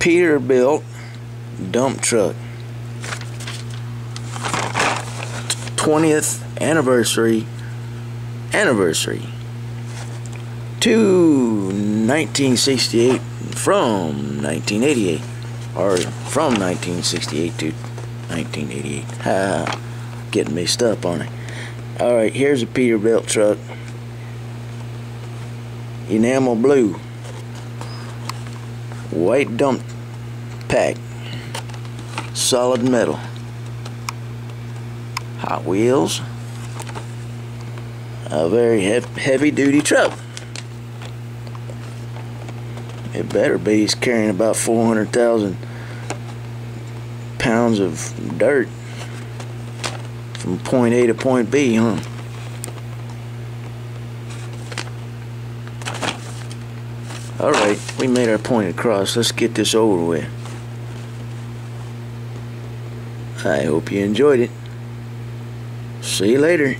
Peterbilt dump truck. 20th anniversary to 1968 from 1988, or from 1968 to 1988. Ha, getting mixed up on it. Alright, here's a Peterbilt truck. Enamel blue, white dump pack, solid metal, Hot Wheels, a very heavy duty truck. It better be. He's carrying about 400,000 pounds of dirt from point A to point B, huh? Alright, we made our point across. Let's get this over with. I hope you enjoyed it. See you later.